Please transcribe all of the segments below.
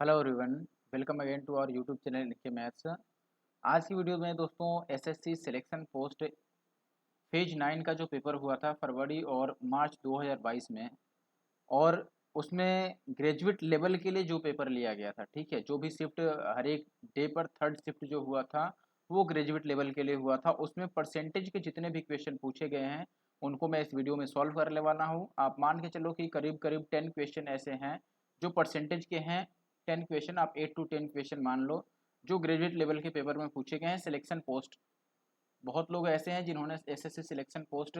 Hello everyone, welcome again to our YouTube channel NK maths. आज की video में दोस्तों एसएससी सिलेक्शन पोस्ट फेज 9 का जो पेपर हुआ था फरवरी और मार्च 2022 में, और उसमें ग्रेजुएट लेवल के लिए जो पेपर लिया गया था, ठीक है, जो भी शिफ्ट हर एक डे पर थर्ड शिफ्ट जो हुआ था वो ग्रेजुएट लेवल के लिए हुआ था। उसमें परसेंटेज के जितने भी क्वेश्चन पूछे गए हैं उनको मैं इस वीडियो में सॉल्व करने वाला हूँ। आप मान के चलो कि करीब करीब 10 क्वेश्चन ऐसे हैं जो परसेंटेज के हैं। 10 क्वेश्चन, आप 8 to 10 क्वेश्चन मान लो, जो ग्रेजुएट लेवल के पेपर में पूछे गए हैं सिलेक्शन पोस्ट। बहुत लोग ऐसे हैं जिन्होंने एसएससी सिलेक्शन पोस्ट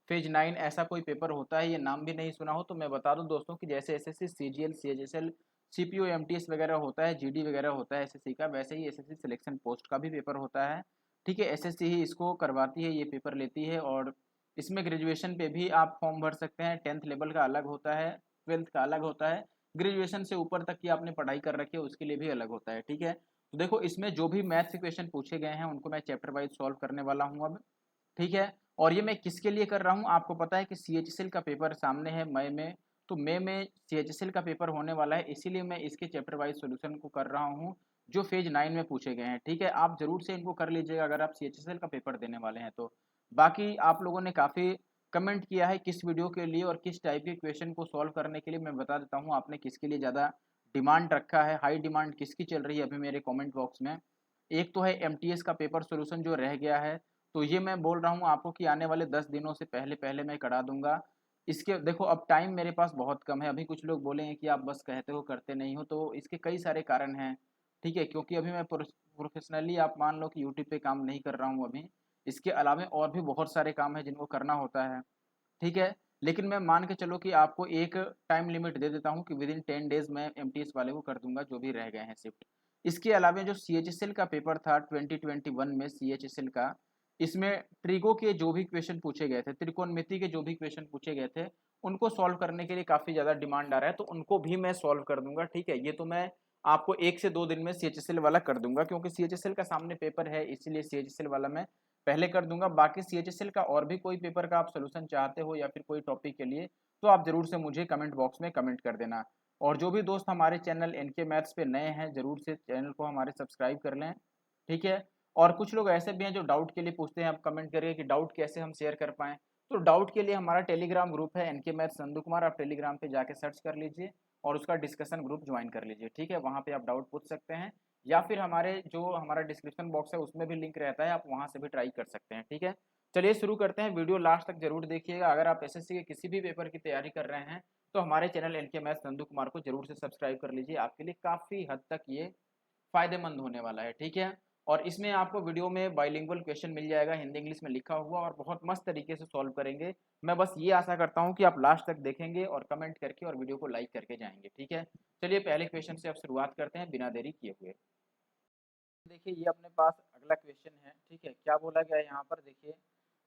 फेज 9 ऐसा कोई पेपर होता है, ये नाम भी नहीं सुना हो, तो मैं बता दूं दोस्तों कि जैसे SSC CGL CHSL CPO MTS वगैरह होता है, जीडी वगैरह होता है एसएससी का, वैसे ही एसएससी सिलेक्शन पोस्ट का भी पेपर होता है। ठीक है, एसएससी ही इसको करवाती है, ये पेपर लेती है, और इसमें ग्रेजुएशन पे भी आप फॉर्म भर सकते हैं। 10th लेवल का अलग होता है, 12th का अलग होता है, ग्रेजुएशन से ऊपर तक की आपने पढ़ाई कर रखी है उसके लिए भी अलग होता है। ठीक है, तो देखो इसमें जो भी मैथ्स के क्वेश्चन पूछे गए हैं उनको मैं चैप्टर वाइज सॉल्व करने वाला हूँ अब। ठीक है, और ये मैं किसके लिए कर रहा हूँ, आपको पता है कि सीएचएसएल का पेपर सामने है मई में, तो मई में सीएचएसएल का पेपर होने वाला है, इसीलिए मैं इसके चैप्टर वाइज सॉल्यूशन को कर रहा हूँ जो फेज 9 में पूछे गए हैं। ठीक है, आप जरूर से इनको कर लीजिएगा अगर आप सीएचएसएल का पेपर देने वाले हैं तो। बाकी आप लोगों ने काफ़ी कमेंट किया है किस वीडियो के लिए और किस टाइप के क्वेश्चन को सॉल्व करने के लिए, मैं बता देता हूँ आपने किसके लिए ज़्यादा डिमांड रखा है, हाई डिमांड किसकी चल रही है अभी मेरे कमेंट बॉक्स में। एक तो है एमटीएस का पेपर सॉल्यूशन जो रह गया है, तो ये मैं बोल रहा हूँ आपको कि आने वाले 10 दिनों से पहले पहले मैं करा दूंगा। इसके देखो अब टाइम मेरे पास बहुत कम है, अभी कुछ लोग बोलेंगे कि आप बस कहते हो करते नहीं हो, तो इसके कई सारे कारण हैं। ठीक है, क्योंकि अभी मैं प्रोफेशनली आप मान लो कि यूट्यूब पे काम नहीं कर रहा हूँ अभी, इसके अलावा और भी बहुत सारे काम है जिनको करना होता है। ठीक है, लेकिन मैं मान के चलो कि आपको एक टाइम लिमिट दे देता हूँ कि विद इन 10 डेज मैं एमटीएस वाले को कर दूंगा जो भी रह गए हैं शिफ्ट। इसके अलावा जो सीएचएसएल का पेपर था 2021 में सीएचएसएल का, इसमें ट्रिगो के जो भी क्वेश्चन पूछे गए थे, त्रिकोणमिति के जो भी क्वेश्चन पूछे गए थे, उनको सॉल्व करने के लिए काफ़ी ज़्यादा डिमांड आ रहा है, तो उनको भी मैं सॉल्व कर दूंगा। ठीक है, ये तो मैं आपको 1 से 2 दिन में सीएचएसएल वाला कर दूंगा, क्योंकि सीएचएसएल का सामने पेपर है इसीलिए सीएचएसएल वाला मैं पहले कर दूंगा। बाकी सीएचएसएल का और भी कोई पेपर का आप सोल्यूशन चाहते हो या फिर कोई टॉपिक के लिए, तो आप जरूर से मुझे कमेंट बॉक्स में कमेंट कर देना। और जो भी दोस्त हमारे चैनल एनके मैथ्स पे नए हैं जरूर से चैनल को हमारे सब्सक्राइब कर लें। ठीक है, और कुछ लोग ऐसे भी हैं जो डाउट के लिए पूछते हैं, आप कमेंट करिए कि डाउट कैसे हम शेयर कर पाएँ। तो डाउट के लिए हमारा टेलीग्राम ग्रुप है एनके मैथ्स नंदू कुमार, आप टेलीग्राम पे जाके सर्च कर लीजिए और उसका डिस्कशन ग्रुप ज्वाइन कर लीजिए। ठीक है, वहाँ पे आप डाउट पूछ सकते हैं, या फिर हमारे जो हमारा डिस्क्रिप्शन बॉक्स है उसमें भी लिंक रहता है, आप वहाँ से भी ट्राई कर सकते हैं। ठीक है, चलिए शुरू करते हैं, वीडियो लास्ट तक जरूर देखिएगा। अगर आप एसएससी के किसी भी पेपर की तैयारी कर रहे हैं तो हमारे channel NK maths Nandu Kumar को जरूर से सब्सक्राइब कर लीजिए, आपके लिए काफ़ी हद तक ये फायदेमंद होने वाला है। ठीक है, और इसमें आपको वीडियो में बाइलिंगुअल क्वेश्चन मिल जाएगा, हिंदी इंग्लिश में लिखा हुआ, और बहुत मस्त तरीके से सॉल्व करेंगे। मैं बस ये आशा करता हूँ कि आप लास्ट तक देखेंगे और कमेंट करके और वीडियो को लाइक करके जाएंगे। ठीक है, चलिए पहले क्वेश्चन से अब शुरुआत करते हैं बिना देरी किए हुए। देखिए ये अपने पास अगला क्वेश्चन है। ठीक है, क्या बोला गया है यहाँ पर, देखिए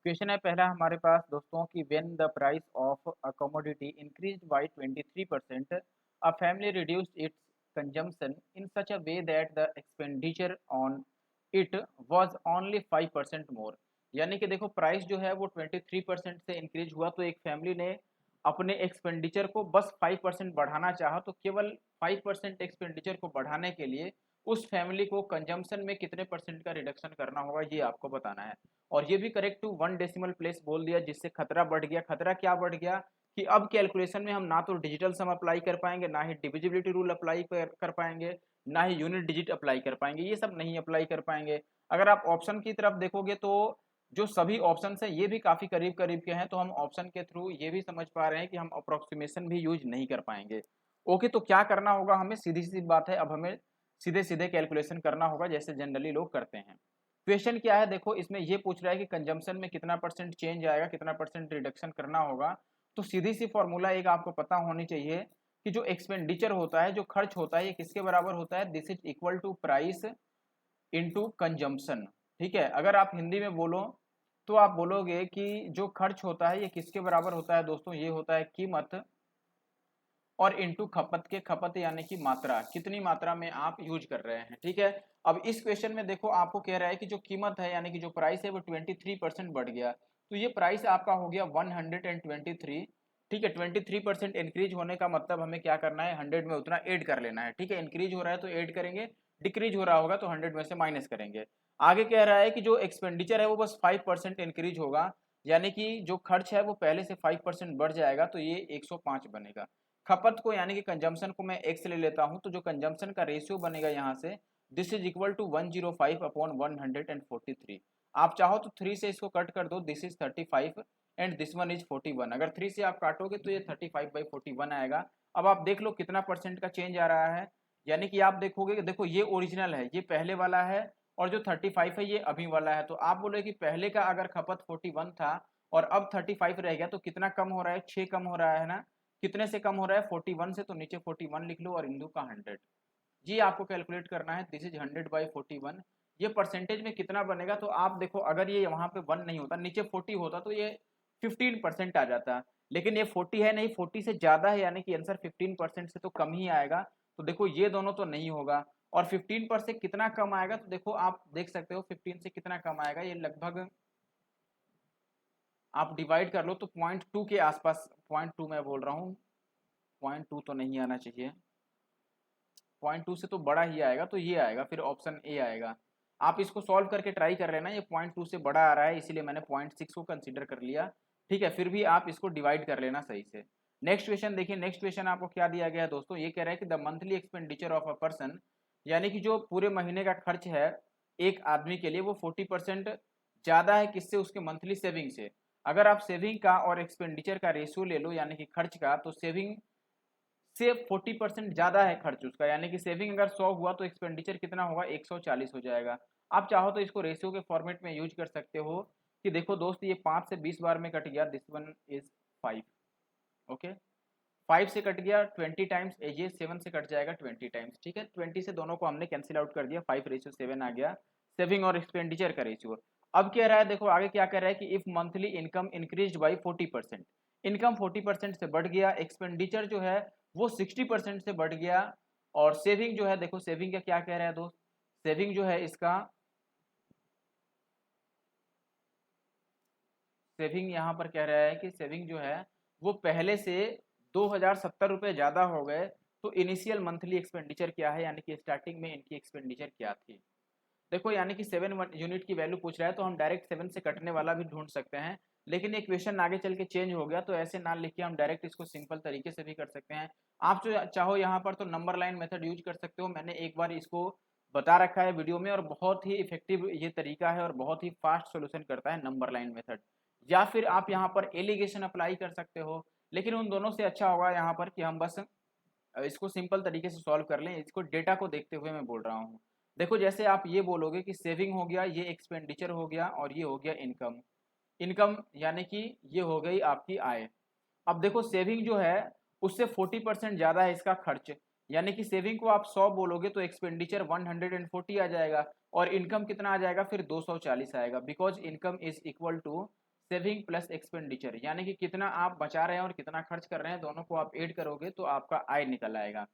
क्वेश्चन है पहला हमारे पास दोस्तों कि when the price of a commodity increased by 23%, a family reduced it's consumption in such a way that the expenditure on it was only 5% मोर। यानी कि देखो प्राइस जो है वो 23% से इंक्रीज हुआ, तो एक फैमिली ने अपने एक्सपेंडिचर को बस 5% बढ़ाना चाहा, तो केवल 5% एक्सपेंडिचर को बढ़ाने के लिए उस फैमिली को कंजम्पशन में कितने परसेंट का रिडक्शन करना होगा ये आपको बताना है। और ये भी करेक्ट टू 1 डेसिमल प्लेस बोल दिया, जिससे खतरा बढ़ गया। खतरा क्या बढ़ गया कि अब कैलकुलेशन में हम ना तो डिजिटल सम अप्लाई कर पाएंगे, ना ही डिविजिबिलिटी रूल अप्लाई कर पाएंगे, ना ही यूनिट डिजिट अप्लाई कर पाएंगे, ये सब नहीं अप्लाई कर पाएंगे। अगर आप ऑप्शन की तरफ देखोगे तो जो सभी ऑप्शन हैं ये भी काफ़ी करीब करीब के हैं, तो हम ऑप्शन के थ्रू ये भी समझ पा रहे हैं कि हम अप्रोक्सीमेशन भी यूज नहीं कर पाएंगे। ओके, तो क्या करना होगा हमें, सीधी सी बात है, अब हमें सीधे सीधे कैलकुलेशन करना होगा जैसे जनरली लोग करते हैं। क्वेश्चन क्या है, देखो इसमें ये पूछ रहा है कि कंजम्पशन में कितना परसेंट चेंज आएगा, कितना परसेंट रिडक्शन करना होगा। तो सीधी सी फॉर्मूला एक आपको पता होनी चाहिए कि जो एक्सपेंडिचर होता है, जो खर्च होता है, ये किसके बराबर होता है, this is equal to price into consumption. ठीक है, अगर आप हिंदी में बोलो तो आप बोलोगे कि जो खर्च होता है ये किसके बराबर होता है दोस्तों, ये होता है कीमत और इनटू खपत के, खपत यानी कि मात्रा, कितनी मात्रा में आप यूज कर रहे हैं। ठीक है, अब इस क्वेश्चन में देखो आपको कह रहा है कि जो कीमत है यानी कि जो प्राइस है वो 23% बढ़ गया, तो ये प्राइस आपका हो गया 123, ठीक है, 23% इंक्रीज होने का मतलब हमें क्या करना है, 100 में उतना ऐड कर लेना है। ठीक है, इंक्रीज हो रहा है तो ऐड करेंगे, डिक्रीज हो रहा होगा तो 100 में से माइनस करेंगे। आगे कह रहा है कि जो एक्सपेंडिचर है वो बस 5% इंक्रीज होगा, यानी कि जो खर्च है वो पहले से 5% बढ़ जाएगा, तो ये 105 बनेगा। खपत को यानी कि कंजम्पशन को मैं x ले लेता हूं, तो जो कंजम्पशन का रेशियो बनेगा यहाँ से, this is equal to 105 upon 143। आप चाहो तो 3 से इसको कट कर दो, this is 35 and this one is 41। अगर 3 से आप काटोगे तो ये 35/41 आएगा। अब आप देख लो कितना परसेंट का चेंज आ रहा है, यानी कि आप देखोगे कि देखो ये ओरिजिनल है, ये पहले वाला है, और जो 35 है ये अभी वाला है। तो आप बोले कि पहले का अगर खपत 41 था और अब 35 रह गया, तो कितना कम हो रहा है, 6 कम हो रहा है ना। कितने से कम हो रहा है, 41 से, तो नीचे 41 लिख लो और इंदु का 100। जी आपको कैलकुलेट करना है, दिस इज 100/41। ये परसेंटेज में कितना बनेगा, तो आप देखो अगर ये वहां पे 1 नहीं होता, नीचे 40 होता, तो ये 15% आ जाता, लेकिन ये 40 है नहीं, 40 से ज्यादा है, यानी कि आंसर 15% से तो कम ही आएगा। तो देखो ये दोनों तो नहीं होगा, और 15% से कितना कम आएगा, तो देखो आप देख सकते हो 15 से कितना कम आएगा, ये लगभग आप डिवाइड कर लो तो 0.2 के आसपास, 0.2 मैं बोल रहा हूँ, 0.2 तो नहीं आना चाहिए, 0.2 से तो बड़ा ही आएगा, तो ये आएगा, फिर ऑप्शन ए आएगा। आप इसको सॉल्व करके ट्राई कर लेना, ये 0.2 से बड़ा आ रहा है, इसीलिए मैंने 0.6 को कंसीडर कर लिया। ठीक है, फिर भी आप इसको डिवाइड कर लेना सही से। नेक्स्ट क्वेश्चन देखिए, नेक्स्ट क्वेश्चन आपको क्या दिया गया है दोस्तों, ये कह रहा है कि the monthly expenditure of a person, यानी कि जो पूरे महीने का खर्च है एक आदमी के लिए, वो 40% ज्यादा है किससे, उसके मंथली सेविंग से। अगर आप सेविंग का और एक्सपेंडिचर का रेशियो ले लो, यानी कि खर्च का, तो सेविंग से 40% ज्यादा है खर्च उसका, यानी कि सेविंग अगर 100 हुआ तो एक्सपेंडिचर कितना होगा, 140 हो जाएगा। आप चाहो तो इसको रेशियो के फॉर्मेट में यूज कर सकते हो कि देखो दोस्त, ये 5 से 20 बार में कट गया, दिस वन इज 5। ओके, 5 से कट गया 20 टाइम्स, ये 7 से कट जाएगा 20 टाइम्स। ठीक है, 20 से दोनों को हमने कैंसिल आउट कर दिया, 5:7 आ गया सेविंग और एक्सपेंडिचर का रेशियो। अब कह रहा है, देखो आगे क्या कह रहा है कि if monthly income increase by 40%, income 40% से बढ़ गया, एक्सपेंडिचर जो है वो 60% से बढ़ गया, और सेविंग जो है, देखो सेविंग का क्या कह रहा है दोस्त, सेविंग जो है इसका, सेविंग यहाँ पर कह रहा है कि सेविंग जो है वो पहले से 2070 रुपये ज्यादा हो गए, तो इनिशियल मंथली एक्सपेंडिचर क्या है, यानी कि स्टार्टिंग में इनकी एक्सपेंडिचर क्या थी। देखो यानी कि 7 यूनिट की वैल्यू पूछ रहा है, तो हम डायरेक्ट 7 से कटने वाला भी ढूंढ सकते हैं, लेकिन ये क्वेश्चन आगे चल के चेंज हो गया, तो ऐसे ना लिख के हम डायरेक्ट इसको सिंपल तरीके से भी कर सकते हैं। आप जो चाहो यहाँ पर तो नंबर लाइन मेथड यूज कर सकते हो, मैंने एक बार इसको बता रखा है वीडियो में, और बहुत ही इफेक्टिव ये तरीका है और बहुत ही फास्ट सोल्यूशन करता है नंबर लाइन मेथड। या फिर आप यहाँ पर एलिगेशन अप्लाई कर सकते हो, लेकिन उन दोनों से अच्छा होगा यहाँ पर कि हम बस इसको सिंपल तरीके से सॉल्व कर लें, इसको डेटा को देखते हुए मैं बोल रहा हूँ। देखो जैसे आप ये बोलोगे कि सेविंग हो गया, ये एक्सपेंडिचर हो गया, और ये हो गया इनकम। इनकम यानी कि ये हो गई आपकी आय। अब देखो सेविंग जो है उससे 40% ज्यादा है इसका खर्च, यानी कि सेविंग को आप 100 बोलोगे तो एक्सपेंडिचर 140 आ जाएगा, और इनकम कितना आ जाएगा, फिर 240 आएगा, because income is equal to saving plus expenditure, यानी कि कितना आप बचा रहे हैं और कितना खर्च कर रहे हैं, दोनों को आप ऐड करोगे तो आपका आय निकल आएगा।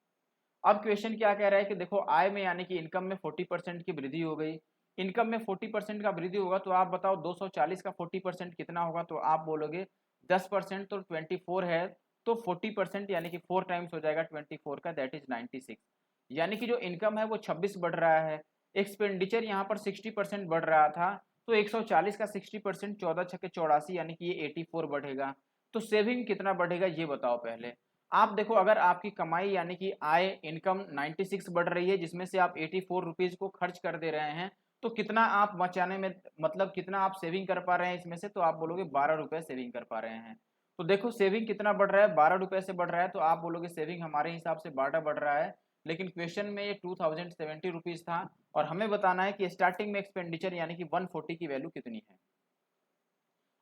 अब क्वेश्चन क्या कह रहा है कि देखो आय में यानी कि इनकम में 40% की वृद्धि हो गई, इनकम में 40% का वृद्धि होगा, तो आप बताओ 240 का 40% कितना होगा, तो आप बोलोगे 10%, तो 24 है, तो 40% यानी कि 4 टाइम्स हो जाएगा 24 का, दैट इज 96। यानी कि जो इनकम है वो 26 बढ़ रहा है, एक्सपेंडिचर यहाँ पर 60% बढ़ रहा था, तो 140 का 60%, 14 छक्के 84, यानी कि ये 84 बढ़ेगा। तो सेविंग कितना बढ़ेगा ये बताओ पहले। आप देखो अगर आपकी कमाई यानी कि आय इनकम 96 बढ़ रही है, जिसमें से आप 84 रुपीज को खर्च कर दे रहे हैं, तो कितना आप बचाने में, मतलब कितना आप सेविंग कर पा रहे हैं इसमें से, तो आप बोलोगे 12 रुपए सेविंग कर पा रहे हैं। तो देखो सेविंग कितना बढ़ रहा है, 12 रुपए से बढ़ रहा है, तो आप बोलोगे सेविंग हमारे हिसाब से 12 बढ़ रहा है, लेकिन क्वेश्चन में ये 2070 रुपीज था, और हमें बताना है कि स्टार्टिंग में एक्सपेंडिचर यानी कि 140 की वैल्यू कितनी है।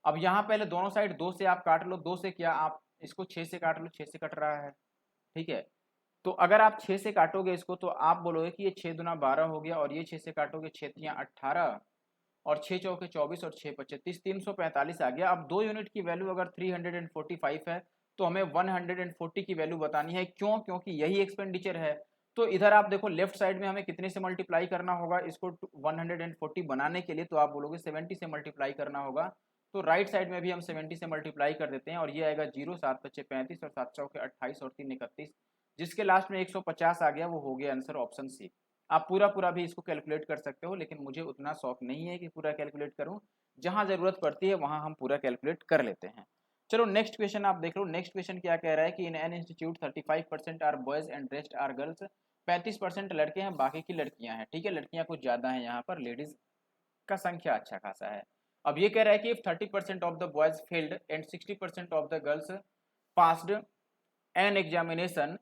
अब यहाँ पहले दोनों साइड 2 से आप काट लो, 2 से क्या, आप इसको 6 से काट लो, 6 से कट रहा है। ठीक है, तो अगर आप 6 से काटोगे इसको, तो आप बोलोगे कि ये 6 दूना 12 हो गया, और ये 6 से काटोगे 6 तियां 18, और 6 चौके 24, और 6 पच्चे 30, 345 आ गया। अब 2 यूनिट की वैल्यू अगर 345 है, तो हमें 140 की वैल्यू बतानी है, क्यों, क्योंकि यही एक्सपेंडिचर है। तो इधर आप देखो लेफ्ट साइड में हमें कितने से मल्टीप्लाई करना होगा इसको 140 बनाने के लिए, तो आप बोलोगे 70 से मल्टीप्लाई करना होगा, तो राइट साइड में भी हम 70 से मल्टीप्लाई कर देते हैं और ये आएगा 0, 7 बच्चे 35 और 7 चौके 28 और 3 31, जिसके लास्ट में 150 आ गया, वो हो गया आंसर ऑप्शन सी। आप पूरा पूरा भी इसको कैलकुलेट कर सकते हो, लेकिन मुझे उतना शौक नहीं है कि पूरा कैलकुलेट करूं। जहां जरूरत पड़ती है वहां हम पूरा कैलकुलेट कर लेते हैं। चलो नेक्स्ट क्वेश्चन आप देख लो। नेक्स्ट क्वेश्चन क्या कह रहा है कि in an institute 35% are boys and rest are girls. 35% लड़के हैं, बाकी की लड़कियां हैं। ठीक है, लड़कियां कुछ ज्यादा हैं, यहाँ पर लेडीज का संख्या अच्छा खासा है। अब ये कह रहा है कि if 30% of the boys failed and 60% of the girls passed an examination,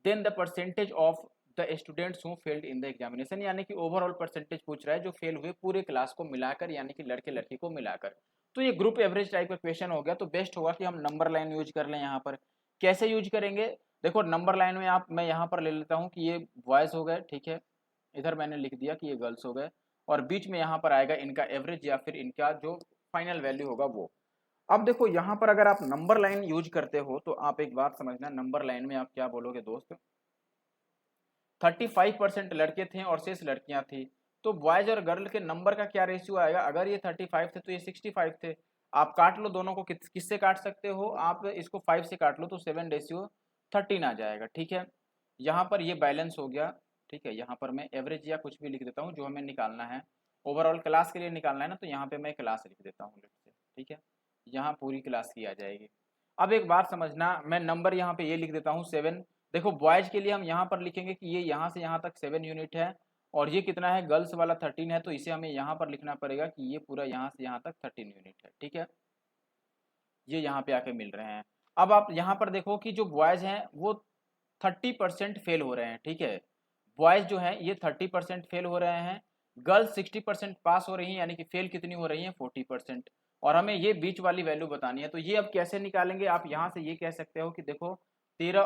then the percentage of the students who failed in the examination. यानी कि ओवरऑल परसेंटेज पूछ रहा है जो फेल हुए पूरे क्लास को मिलाकर, यानी कि लड़के लड़की को मिलाकर। तो ये ग्रुप एवरेज टाइप का क्वेश्चन हो गया, तो बेस्ट होगा कि हम नंबर लाइन यूज कर लें। यहाँ पर कैसे यूज करेंगे, देखो नंबर लाइन में मैं यहाँ पर ले लेता हूँ कि ये बॉयज हो गए, ठीक है, इधर मैंने लिख दिया कि ये गर्ल्स हो गए, और बीच में यहाँ पर आएगा इनका एवरेज या फिर इनका जो फाइनल वैल्यू होगा वो। अब देखो यहाँ पर अगर आप नंबर लाइन यूज करते हो तो आप एक बात समझना, नंबर लाइन में आप क्या बोलोगे दोस्त, 35% लड़के थे और शेष लड़कियां थी, तो बॉयज और गर्ल के नंबर का क्या रेशियो आएगा। अगर ये 35 थे तो ये 65 थे। आप काट लो दोनों को, किससे काट सकते हो आप, इसको 5 से काट लो तो 7:13 आ जाएगा। ठीक है, यहाँ पर ये बैलेंस हो गया। ठीक है, यहाँ पर मैं एवरेज या कुछ भी लिख देता हूँ जो हमें निकालना है, ओवरऑल क्लास के लिए निकालना है ना, तो यहाँ पे मैं क्लास लिख देता हूँ। ठीक है, यहाँ पूरी क्लास की आ जाएगी। अब एक बात समझना, मैं नंबर यहाँ पे ये लिख देता हूँ 7। देखो बॉयज के लिए हम यहाँ पर लिखेंगे कि ये यहाँ से यहाँ तक 7 यूनिट है, और ये कितना है, गर्ल्स वाला 13 है, तो इसे हमें यहाँ पर लिखना पड़ेगा कि ये पूरा यहाँ से यहाँ तक 13 यूनिट है। ठीक है, ये यहाँ पे आके मिल रहे हैं। अब आप यहाँ पर देखो कि जो बॉयज हैं वो 30% फेल हो रहे हैं। ठीक है, बॉयज जो है ये 30% फेल हो रहे हैं, गर्ल्स 60% पास हो रही हैं, यानी कि फेल कितनी हो रही है, 40%। और हमें ये बीच वाली वैल्यू बतानी है, तो ये अब कैसे निकालेंगे, आप यहाँ से ये कह सकते हो कि देखो 13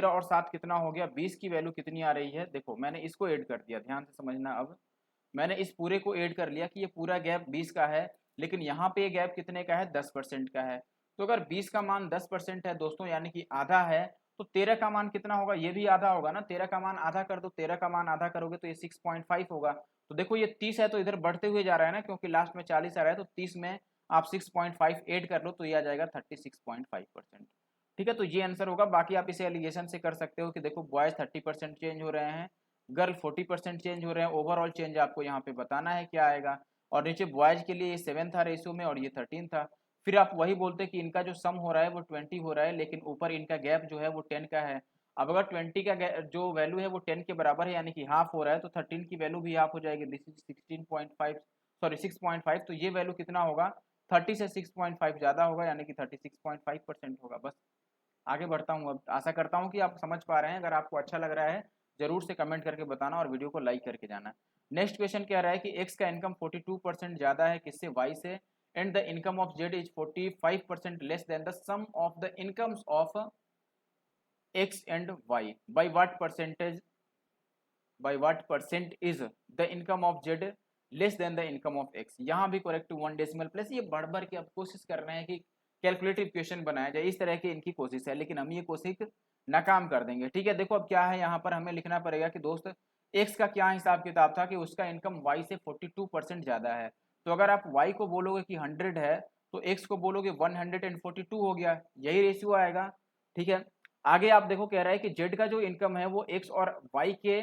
और 7 कितना हो गया, 20 की वैल्यू कितनी आ रही है। देखो मैंने इसको ऐड कर दिया, ध्यान से समझना। अब मैंने इस पूरे को ऐड कर लिया कि ये पूरा गैप 20 का है, लेकिन यहाँ पे ये गैप कितने का है, 10% का है। तो अगर 20 का मान 10% है दोस्तों, यानी कि आधा है, तो 13 का मान कितना होगा, ये भी आधा होगा ना। 13 का मान आधा कर दो, 13 का मान आधा करोगे तो ये 6.5 होगा। तो देखो ये 30 है तो इधर बढ़ते हुए जा रहा है ना, क्योंकि लास्ट में 40 आ रहा है, तो 30 में आप 6.5 ऐड कर लो तो ये आ जाएगा 36.5%। ठीक है, तो ये आंसर होगा। बाकी आप इसे एलिगेशन से कर सकते हो कि देखो बॉयज 30% चेंज हो रहे हैं, गर्ल 40% चेंज हो रहे हैं, ओवरऑल चेंज आपको यहाँ पे बताना है क्या आएगा। और नीचे बॉयज के लिए ये 7 था रेशियो में और ये 13 था। फिर आप वही बोलते कि इनका जो सम हो रहा है वो 20 हो रहा है, लेकिन ऊपर इनका गैप जो है वो 10 का है। अब अगर 20 का जो वैल्यू है वो 10 के बराबर है, यानी कि हाफ हो रहा है, तो 13 की वैल्यू भी हाफ हो जाएगी। दिस इज 16.5, सॉरी 6.5, तो ये वैल्यू कितना होगा, 30 से 6.5 ज़्यादा होगा, यानी कि 36.5% होगा। बस आगे बढ़ता हूँ। अब आशा करता हूँ कि आप समझ पा रहे हैं। अगर आपको अच्छा लग रहा है जरूर से कमेंट करके बताना और वीडियो को लाइक करके जाना। नेक्स्ट क्वेश्चन कह रहा है कि एक्स का इनकम 42% ज़्यादा है किससे, वाई से, and the income of Z is 45% less than the sum of the incomes of X and Y. By what percent is the income of Z less than the income of X. यहाँ भी correct 1 decimal plus. ये बढ़ बढ़ के अब कोशिश कर रहे हैं कि कैलकुलेटिव क्वेश्चन बनाया जाए, इस तरह की इनकी कोशिश है, लेकिन हम ये कोशिश नाकाम कर देंगे। ठीक है, देखो अब क्या है, यहाँ पर हमें लिखना पड़ेगा कि दोस्त एक्स का क्या हिसाब किताब था कि उसका इनकम वाई से 42% ज़्यादा है। तो अगर आप वाई को बोलोगे कि 100 है तो एक्स को बोलोगे 142 हो गया, यही रेशियो आएगा। ठीक है, आगे आप देखो कह रहा है कि जेड का जो इनकम है वो एक्स और वाई के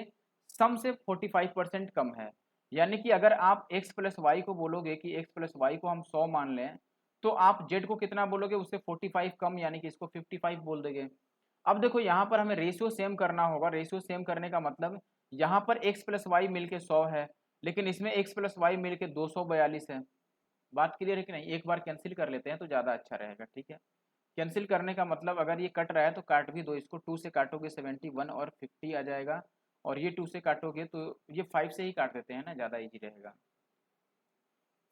सम से 45% कम है। यानी कि अगर आप x प्लस वाई को बोलोगे कि x प्लस वाई को हम 100 मान लें, तो आप z को कितना बोलोगे, उससे 45 कम, यानी कि इसको 55 बोल देंगे। अब देखो यहाँ पर हमें रेशियो सेम करना होगा। रेशियो सेम करने का मतलब यहाँ पर x प्लस वाई मिल के 100 है, लेकिन इसमें x प्लस वाई मिल के 242 है। बात क्लियर है कि नहीं, एक बार कैंसिल कर लेते हैं तो ज़्यादा अच्छा रहेगा। ठीक है, कैंसिल करने का मतलब अगर ये कट रहा है तो काट भी दो, इसको 2 से काटोगे 71 और 50 आ जाएगा, और ये 2 से काटोगे तो ये 5 से ही काट देते हैं ना, ज़्यादा इजी रहेगा।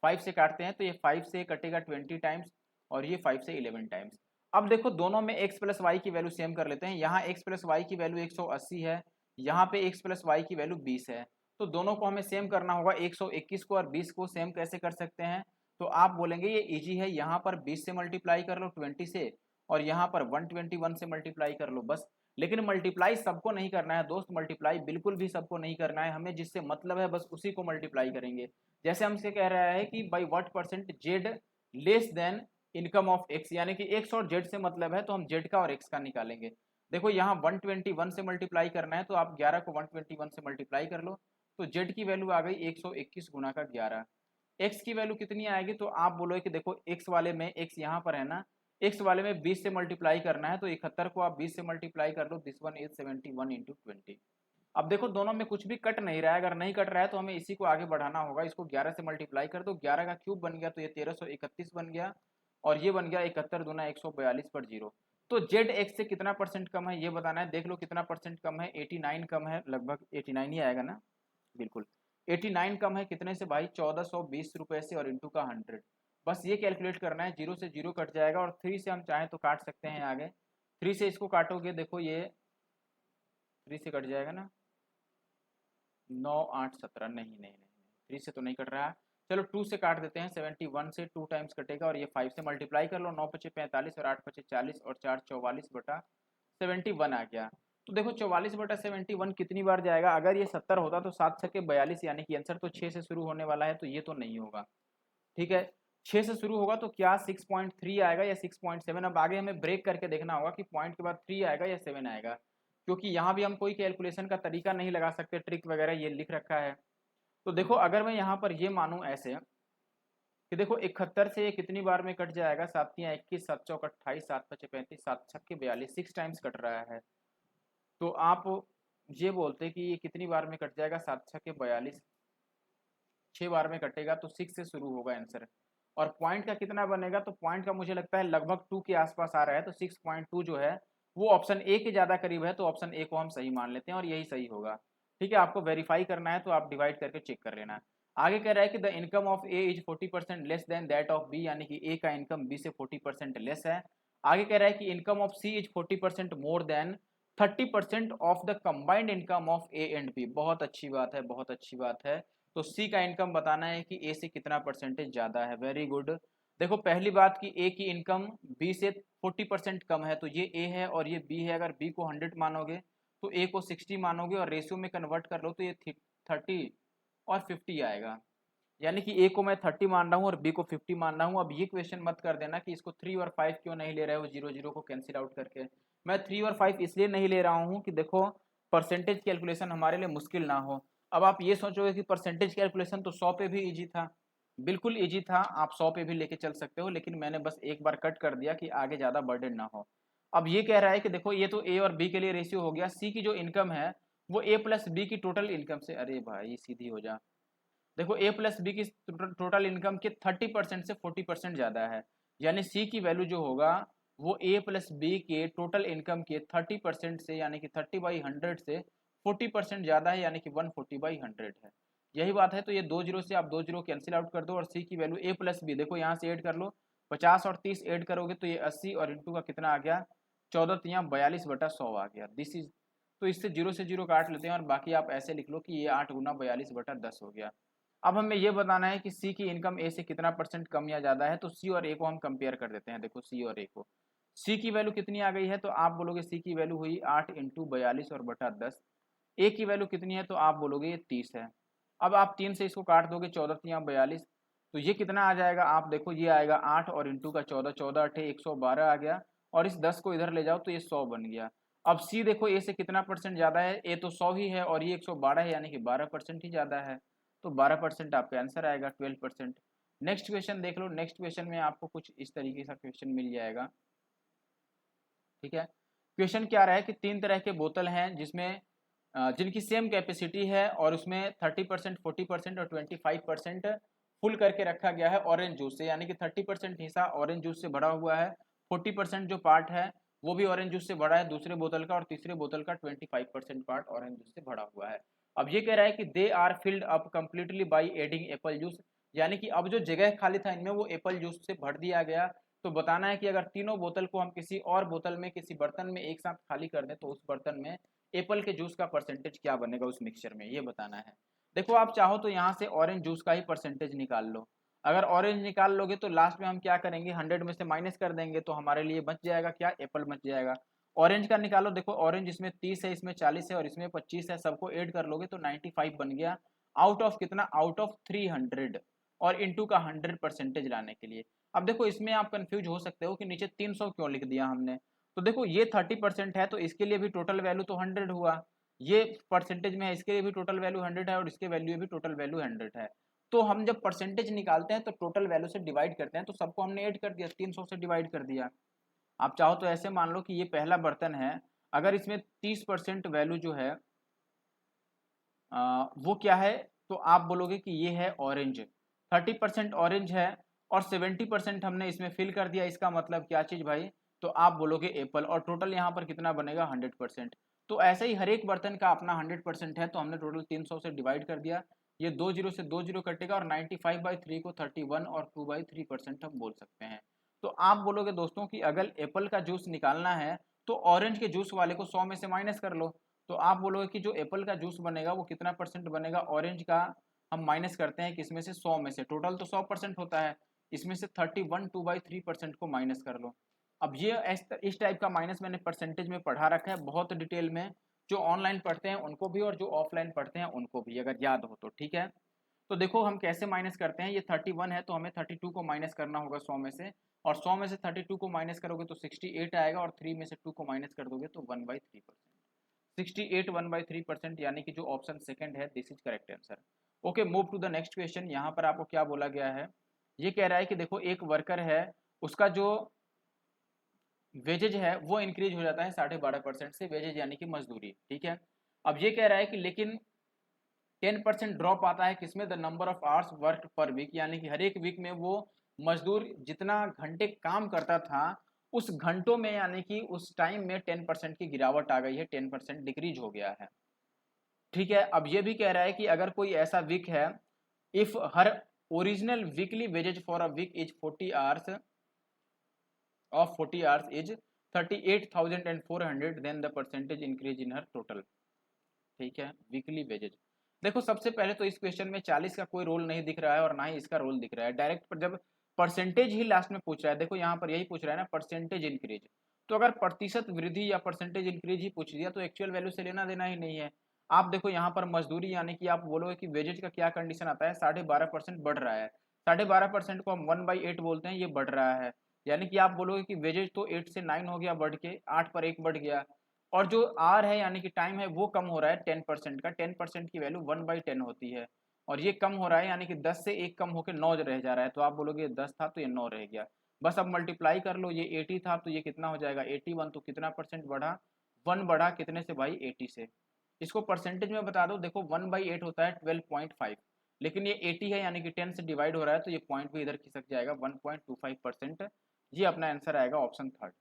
5 से काटते हैं तो ये 5 से कटेगा 20 टाइम्स और ये 5 से 11 टाइम्स। अब देखो दोनों में x प्लस वाई की वैल्यू सेम कर लेते हैं। यहाँ x प्लस वाई की वैल्यू 180 है, यहाँ पे x प्लस वाई की वैल्यू 20 है, तो दोनों को हमें सेम करना होगा। 121 को और 20 को सेम कैसे कर सकते हैं, तो आप बोलेंगे ये इजी है, यहाँ पर 20 से मल्टीप्लाई कर लो 20 से, और यहाँ पर 121 से मल्टीप्लाई कर लो बस। लेकिन मल्टीप्लाई सबको नहीं करना है दोस्त, मल्टीप्लाई बिल्कुल भी सबको नहीं करना है, हमें जिससे मतलब है बस उसी को मल्टीप्लाई करेंगे। जैसे हमसे कह रहा है कि by what percent Z less then income of x, यानी कि एक्स और जेड से मतलब है तो हम जेड का और एक्स का निकालेंगे। देखो यहाँ 121 से मल्टीप्लाई करना है तो आप 11 को 121 से मल्टीप्लाई कर लो, तो जेड की वैल्यू आ गई 121 गुना का 11। एक्स की वैल्यू कितनी आएगी, तो आप बोलोगे कि देखो एक्स वाले में, एक्स यहाँ पर है ना, एक्स वाले में 20 से मल्टीप्लाई करना है, तो 71 को आप 20 से मल्टीप्लाई कर लो, दिस वन इज 71 इंटू 20। अब देखो दोनों में कुछ भी कट नहीं रहा है, अगर नहीं कट रहा है तो हमें इसी को आगे बढ़ाना होगा, इसको 11 से मल्टीप्लाई कर दो, 11 का क्यूब बन गया तो ये 1331 बन गया, और ये बन गया 71 दूना 142 पर जीरो। तो जेड एक्स से कितना परसेंट कम है ये बताना है, देख लो कितना परसेंट कम है, 89 कम है, लगभग 89 ही आएगा ना, बिल्कुल 89 कम है, कितने से भाई, 1420 रुपए से, और इंटू का 100। बस ये कैलकुलेट करना है, जीरो से जीरो कट जाएगा, और 3 से हम चाहें तो काट सकते हैं आगे, 3 से इसको काटोगे, देखो ये 3 से कट जाएगा ना, 9 8 17, नहीं नहीं नहीं, 3 से तो नहीं कट रहा। चलो 2 से काट देते हैं, 71 से 2 टाइम्स कटेगा, और ये 5 से मल्टीप्लाई कर लो, 9 पचे 45 और 8 पचे 40 और 4 44 बटा 71 आ गया। तो देखो 44 बटा 71 कितनी बार जाएगा, अगर ये 70 होता तो 7 छके 42, यानी कि आंसर तो 6 से शुरू होने वाला है, तो ये तो नहीं होगा। ठीक है, 6 से शुरू होगा तो क्या 6.3 आएगा या 6.7। अब आगे हमें ब्रेक करके देखना होगा कि पॉइंट के बाद 3 आएगा या 7 आएगा, क्योंकि यहाँ भी हम कोई कैलकुलेशन का तरीका नहीं लगा सकते, ट्रिक वगैरह ये लिख रखा है। तो देखो अगर मैं यहाँ पर ये मानूं ऐसे कि देखो 71 से ये कितनी बार में कट जाएगा, 7 तियां 21, 7 चौक 28, 7 पचे 35, 7 छक्के 42, 6 टाइम्स कट रहा है। तो आप ये बोलते कि ये कितनी बार में कट जाएगा, 7 छक्के 42, 6 बार में कटेगा, तो 6 से शुरू होगा आंसर। और पॉइंट का कितना बनेगा, तो पॉइंट का मुझे लगता है लगभग 2 के आसपास आ रहा है, तो 6.2 जो है वो ऑप्शन ए के ज़्यादा करीब है, तो ऑप्शन ए को हम सही मान लेते हैं और यही सही होगा। ठीक है, आपको वेरीफाई करना है तो आप डिवाइड करके चेक कर लेना। आगे कह रहा है कि the income of A is 40% less than that of B, यानी कि ए का इनकम बी से 40% लेस है। आगे कह रहा है कि income of C is 40% more than 30% of the combined income of A and B. बहुत अच्छी बात है, बहुत अच्छी बात है। तो सी का इनकम बताना है कि ए से कितना परसेंटेज ज़्यादा है, वेरी गुड। देखो पहली बात कि ए की इनकम बी से 40% कम है, तो ये ए है और ये बी है। अगर बी को 100 मानोगे तो ए को 60 मानोगे, और रेशियो में कन्वर्ट कर लो तो ये 30 और 50 आएगा। यानी कि ए को मैं 30 मान रहा हूँ और बी को 50 मान रहा हूँ। अब ये क्वेश्चन मत कर देना कि इसको 3 और 5 क्यों नहीं ले रहे हो, 0 0 को कैंसिल आउट करके। मैं 3 और 5 इसलिए नहीं ले रहा हूँ कि देखो परसेंटेज कैलकुलेशन हमारे लिए मुश्किल ना हो। अब आप ये सोचोगे कि परसेंटेज कैलकुलेशन तो 100 पे भी इजी था, बिल्कुल इजी था, आप 100 पे भी लेके चल सकते हो, लेकिन मैंने बस एक बार कट कर दिया कि आगे ज़्यादा बर्डन ना हो। अब ये कह रहा है कि देखो ये तो ए और बी के लिए रेशियो हो गया, सी की जो इनकम है वो ए प्लस बी की टोटल इनकम से, अरे भाई सीधी हो जा, देखो ए प्लस बी की टोटल इनकम के 30% से 40% ज़्यादा है, यानी सी की वैल्यू जो होगा वो ए प्लस बी के टोटल इनकम के 30% से, यानी कि 30/100 से 40% ज़्यादा है, यानी कि 140/100 है। यही बात है, तो ये 2 जीरो से आप 2 जीरो कैंसिल आउट कर दो, और सी की वैल्यू ए प्लस बी देखो यहाँ से ऐड कर लो, 50 और 30 ऐड करोगे तो ये 80, और इंटू का कितना आ गया, 14 तियाँ 42/100 आ गया। दिस इज, तो इससे जीरो से जीरो काट लेते हैं, और बाकी आप ऐसे लिख लो कि ये 8 गुना 42/10 हो गया। अब हमें ये बताना है कि सी की इनकम ए से कितना परसेंट कम या ज़्यादा है, तो सी और ए को हम कंपेयर कर देते हैं। देखो सी और ए को, सी की वैल्यू कितनी आ गई है, तो आप बोलोगे सी की वैल्यू हुई 8 इंटू 42 और बटा 10। ए की वैल्यू कितनी है, तो आप बोलोगे ये 30 है। अब आप 3 से इसको काट दोगे, 14 तियाँ 42, तो ये कितना आ जाएगा, आप देखो ये आएगा 8 और इंटू का 14, 14 अठे 112 आ गया, और इस 10 को इधर ले जाओ तो ये 100 बन गया। अब सी देखो ए से कितना परसेंट ज़्यादा है, ए तो 100 ही है और ये 112 है, यानी कि 12% ही ज़्यादा है, तो 12% आपका आंसर आएगा, 12%। नेक्स्ट क्वेश्चन देख लो, नेक्स्ट क्वेश्चन में आपको कुछ इस तरीके का क्वेश्चन मिल जाएगा। ठीक है, क्वेश्चन क्या रहा है कि 3 तरह के बोतल हैं जिसमें जिनकी सेम कैपेसिटी है, और उसमें 30%, 40% और 25% फुल करके रखा गया है ऑरेंज जूस से, यानी कि 30% हिस्सा ऑरेंज जूस से भरा हुआ है, 40% जो पार्ट है वो भी ऑरेंज जूस से भरा है दूसरे बोतल का, और तीसरे बोतल का 25% पार्ट ऑरेंज जूस से भरा हुआ है। अब ये कह रहा है कि they are filled up completely by adding apple juice, यानी कि अब जो जगह खाली था इनमें वो एप्पल जूस से भर दिया गया। तो बताना है कि अगर तीनों बोतल को हम किसी और बोतल में, किसी बर्तन में एक साथ खाली कर दें, तो उस बर्तन में एप्पल के जूस का परसेंटेज क्या बनेगा उस मिक्सचर में, ये बताना है। देखो आप चाहो तो यहाँ से ऑरेंज जूस का ही परसेंटेज निकाल लो। अगर ऑरेंज निकाल लोगे तो लास्ट में हम क्या करेंगे, 100 में से माइनस कर देंगे, तो हमारे लिए बच जाएगा क्या, एप्पल बच जाएगा। ऑरेंज का निकालो, देखो ऑरेंज इसमें 30 है, इसमें 40 है और इसमें 25 है, सबको ऐड कर लोगे तो 95 बन गया, आउट ऑफ कितना, आउट ऑफ 300। और इंटू का 100% लाने के लिए। अब देखो इसमें आप कंफ्यूज हो सकते हो कि नीचे 300 क्यों लिख दिया हमने। तो देखो ये 30% है तो इसके लिए भी टोटल वैल्यू तो 100 हुआ, ये परसेंटेज में है इसके लिए भी टोटल वैल्यू 100 है और इसके वैल्यू भी टोटल वैल्यू 100 है। तो हम जब परसेंटेज निकालते हैं तो टोटल वैल्यू से डिवाइड करते हैं, तो सबको हमने ऐड कर दिया, 300 से डिवाइड कर दिया। आप चाहो तो ऐसे मान लो कि ये पहला बर्तन है, अगर इसमें 30% वैल्यू जो है वो क्या है, तो आप बोलोगे कि ये है ऑरेंज, 30% ऑरेंज है और 70% हमने इसमें फिल कर दिया, इसका मतलब क्या चीज़ भाई, तो आप बोलोगे एप्पल, और टोटल यहाँ पर कितना बनेगा 100%। तो ऐसे ही हर एक बर्तन का अपना 100% है, तो हमने टोटल 300 से डिवाइड कर दिया, ये 2 जीरो से 2 जीरो कटेगा और 95/3 को 31 और 2/3% हम बोल सकते हैं। तो आप बोलोगे दोस्तों कि अगर एप्पल का जूस निकालना है तो ऑरेंज के जूस वाले को 100 में से माइनस कर लो, तो आप बोलोगे कि जो एप्पल का जूस बनेगा वो कितना परसेंट बनेगा, ऑरेंज का हम माइनस करते हैं किसमें से, 100 में से, टोटल तो 100% होता है, इसमें से 31 2/3% को माइनस कर लो। अब ये इस टाइप का माइनस मैंने परसेंटेज में पढ़ा रखा है बहुत डिटेल में, जो ऑनलाइन पढ़ते हैं उनको भी और जो ऑफलाइन पढ़ते हैं उनको भी, अगर याद हो तो ठीक है। तो देखो हम कैसे माइनस करते हैं, ये 31 है तो हमें 32 को माइनस करना होगा 100 में से, और 100 में से 32 को माइनस करोगे तो 68 आएगा, और 3 में से 2 को माइनस कर दोगे तो 1/3%, 68 1/3%, यानी कि जो ऑप्शन सेकंड है this is correct answer. Okay, move to the next question. यहाँ पर आपको क्या बोला गया है, ये कह रहा है कि देखो एक वर्कर है, उसका जो वेजेज है वो इंक्रीज हो जाता है 12.5% से, वेजेज यानी कि मजदूरी, ठीक है। अब ये कह रहा है कि लेकिन 10% ड्रॉप आता है किसमें, the number of hours work per week, यानी कि हर एक वीक में वो मजदूर जितना घंटे काम करता था उस घंटों में, यानी कि उस टाइम में 10% की गिरावट आ गई है, 10% डिक्रीज हो गया है, ठीक है। अब ये भी कह रहा है कि अगर कोई ऐसा वीक है, if her original weekly wages for a week is 40 hours of 40 hours is 38,400, then the percentage increase in her total, ठीक है, वीकली वेजेज। देखो सबसे पहले तो इस क्वेश्चन में 40 का कोई रोल नहीं दिख रहा है और ना ही इसका रोल दिख रहा है, डायरेक्ट पर जब परसेंटेज ही लास्ट में पूछ रहा है, देखो यहाँ पर यही पूछ रहा है ना परसेंटेज इंक्रीज, तो अगर प्रतिशत वृद्धि या परसेंटेज इंक्रीज ही पूछ दिया तो एक्चुअल वैल्यू से लेना देना ही नहीं है। आप देखो यहाँ पर मजदूरी, यानी कि आप बोलोगे कि वेजेज का क्या कंडीशन आता है, 12.5% बढ़ रहा है, 12.5% को हम 1/8 बोलते हैं, ये बढ़ रहा है, यानी कि आप बोलोगे कि वेजेज तो 8 से 9 हो गया बढ़ के, 8 पर 1 बढ़ गया, और जो आर है यानी कि टाइम है वो कम हो रहा है 10% का, 10% की वैल्यू 1/10 होती है, और ये कम हो रहा है यानी कि 10 से 1 कम होकर 9 रह जा रहा है, तो आप बोलोगे 10 था तो ये 9 रह गया। बस अब मल्टीप्लाई कर लो, ये 80 था तो ये कितना हो जाएगा 81, तो कितना परसेंट बढ़ा, 1 बढ़ा कितने से भाई 80 से। इसको परसेंटेज में बता दो, देखो 1/8 होता है 12.5, लेकिन ये 80 है यानी कि 10 से डिवाइड हो रहा है तो ये पॉइंट भी इधर खिसक जाएगा 1.25%, ये अपना आंसर आएगा option third.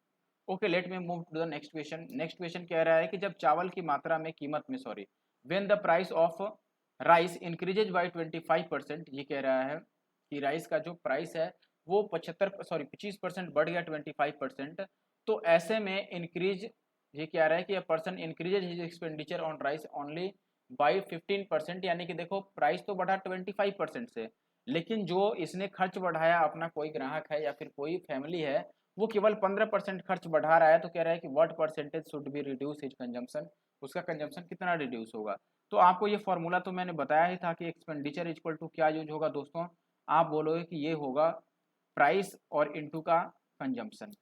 Okay, let me move to the next question. Next question कह रहा है कि जब चावल की मात्रा में कीमत में sorry when the price of rice increases by 25%, ये कह रहा है कि राइस का जो प्राइस है वो 25% बढ़ गया 25%, तो ऐसे में इंक्रीज, ये कह रहा है कि person increases his expenditure on rice only by 15%, यानी कि देखो प्राइस तो बढ़ा 25% से, लेकिन जो इसने खर्च बढ़ाया अपना कोई ग्राहक है या फिर कोई फैमिली है वो केवल 15% खर्च बढ़ा रहा है, तो कह रहा है कि what percentage should be reduce his consumption, उसका कंजम्पशन कितना रिड्यूस होगा। तो आपको ये फॉर्मूला तो मैंने बताया ही था कि एक्सपेंडिचर इक्वल टू क्या यूज होगा दोस्तों, आप बोलोगे कि ये होगा प्राइस और इनटू का कंजम्पशन,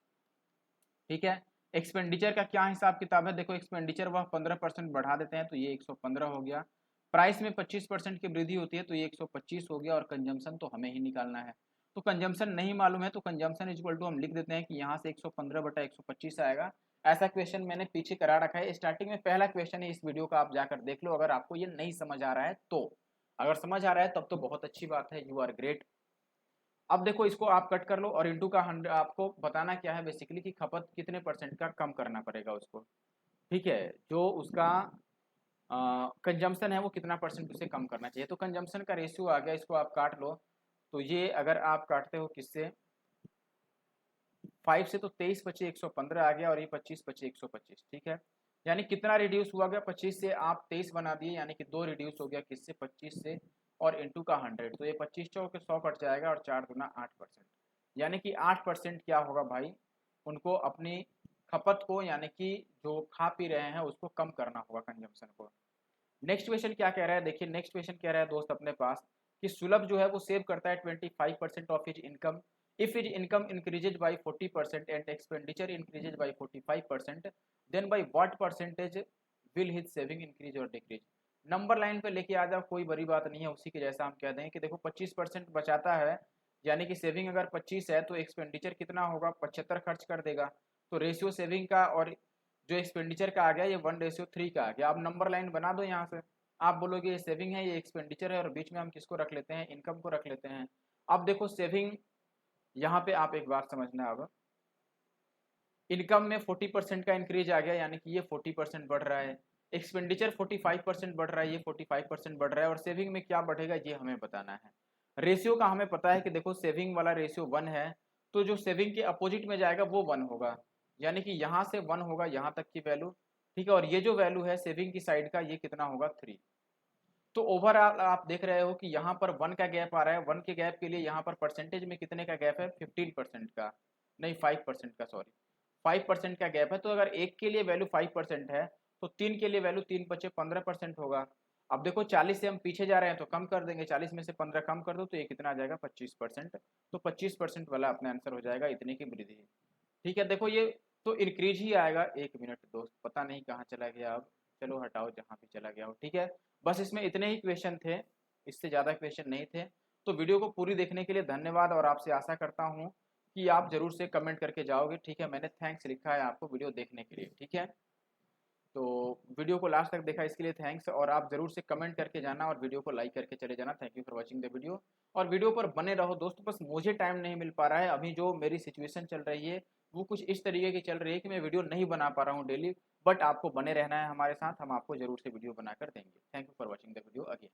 ठीक है। एक्सपेंडिचर का क्या हिसाब किताब है, देखो एक्सपेंडिचर वह 15% बढ़ा देते हैं तो ये 115 हो गया, प्राइस में 25% की वृद्धि होती है तो ये 125 हो गया, और कंजम्पशन तो हमें ही निकालना है, तो कंजम्पशन नहीं मालूम है तो कंजम्पशन इक्वल टू हम लिख देते हैं कि यहाँ से 115/125 आएगा। ऐसा क्वेश्चन मैंने पीछे करा रखा है, स्टार्टिंग में पहला क्वेश्चन है इस वीडियो का, आप जाकर देख लो अगर आपको ये नहीं समझ आ रहा है तो, अगर समझ आ रहा है तब तो बहुत अच्छी बात है, यू आर ग्रेट। अब देखो इसको आप कट कर लो और इंटू का 100, आपको बताना क्या है बेसिकली कि खपत कितने परसेंट का कम करना पड़ेगा उसको, ठीक है, जो उसका कंजम्पशन है वो कितना परसेंट उसे कम करना चाहिए, तो कंजम्पशन का रेशियो आ गया, इसको आप काट लो, तो ये अगर आप काटते हो किससे 5 से तो 23 बचे 115 आ गया, और ये 25 बचे 125, ठीक है, यानी कितना रिड्यूस हुआ गया 25 से आप 23 बना दिए, यानी कि 2 रिड्यूस हो गया किससे 25 से, और इंटू का 100, तो ये 25 चौके 100 कट जाएगा और 4 गुना 8%, यानी कि 8% क्या होगा भाई, उनको अपनी खपत को यानी कि जो खा पी रहे हैं उसको कम करना होगा कंजम्पशन को। नेक्स्ट क्वेश्चन क्या कह रहा है, देखिए नेक्स्ट क्वेश्चन कह रहा है दोस्त अपने पास कि सुलभ जो है वो सेव करता है 25% of his income. If his income increases by 40% and expenditure increases by 45%, then by what percentage will his saving increase और डिक्रीज। नंबर लाइन पे लेके आ जाओ, कोई बड़ी बात नहीं है, उसी के जैसा हम कह दें कि देखो 25% बचाता है, यानी कि सेविंग अगर 25 है तो एक्सपेंडिचर कितना होगा, 75 खर्च कर देगा। तो रेशियो सेविंग का और जो एक्सपेंडिचर का आ गया ये 1:3 का आ गया। अब नंबर लाइन बना दो यहाँ से, आप बोलोगे ये सेविंग है ये एक्सपेंडिचर है, और बीच में हम किसको रख लेते हैं, इनकम को रख लेते हैं। अब देखो सेविंग, यहाँ पे आप एक बात समझना, अब इनकम में 40% का इंक्रीज आ गया, यानी कि ये 40% बढ़ रहा है। एक्सपेंडिचर 45% बढ़ रहा है, ये 45% बढ़ रहा है। और सेविंग में क्या बढ़ेगा ये हमें बताना है। रेशियो का हमें पता है कि देखो सेविंग वाला रेशियो 1 है, तो जो सेविंग के अपोजिट में जाएगा वो 1 होगा, यानी कि यहाँ से 1 होगा यहाँ तक की वैल्यू, ठीक है। और ये जो वैल्यू है सेविंग की साइड का, ये कितना होगा 3। तो ओवरऑल आप देख रहे हो कि यहाँ पर 1 का गैप आ रहा है। 1 के गैप के लिए यहाँ पर परसेंटेज में कितने का गैप है, 15% का, नहीं 5% का, सॉरी 5% का गैप है। तो अगर एक के लिए वैल्यू 5% है तो 3 के लिए वैल्यू 3 बचे 15% होगा। अब देखो 40 से हम पीछे जा रहे हैं तो कम कर देंगे, 40 में से 15 कम कर दो तो ये कितना आ जाएगा 25%। तो 25% वाला अपना आंसर हो जाएगा, इतने की वृद्धि। ठीक है, देखो ये तो इंक्रीज ही आएगा। 1 मिनट दोस्त, पता नहीं कहाँ चला गया अब, चलो हटाओ जहाँ भी चला गया हो, ठीक है। बस इसमें इतने ही क्वेश्चन थे, इससे ज़्यादा क्वेश्चन नहीं थे। तो वीडियो को पूरी देखने के लिए धन्यवाद, और आपसे आशा करता हूँ कि आप जरूर से कमेंट करके जाओगे, ठीक है। मैंने थैंक्स लिखा है आपको वीडियो देखने के लिए, ठीक है। तो वीडियो को लास्ट तक देखा इसके लिए थैंक्स, और आप जरूर से कमेंट करके जाना और वीडियो को लाइक करके चले जाना। Thank you for watching the video, और वीडियो पर बने रहो दोस्तों। बस मुझे टाइम नहीं मिल पा रहा है, अभी जो मेरी सिचुएशन चल रही है वो कुछ इस तरीके की चल रही है कि मैं वीडियो नहीं बना पा रहा हूँ डेली। बट आपको बने रहना है हमारे साथ, हम आपको जरूर से वीडियो बनाकर देंगे। Thank you for watching the video again.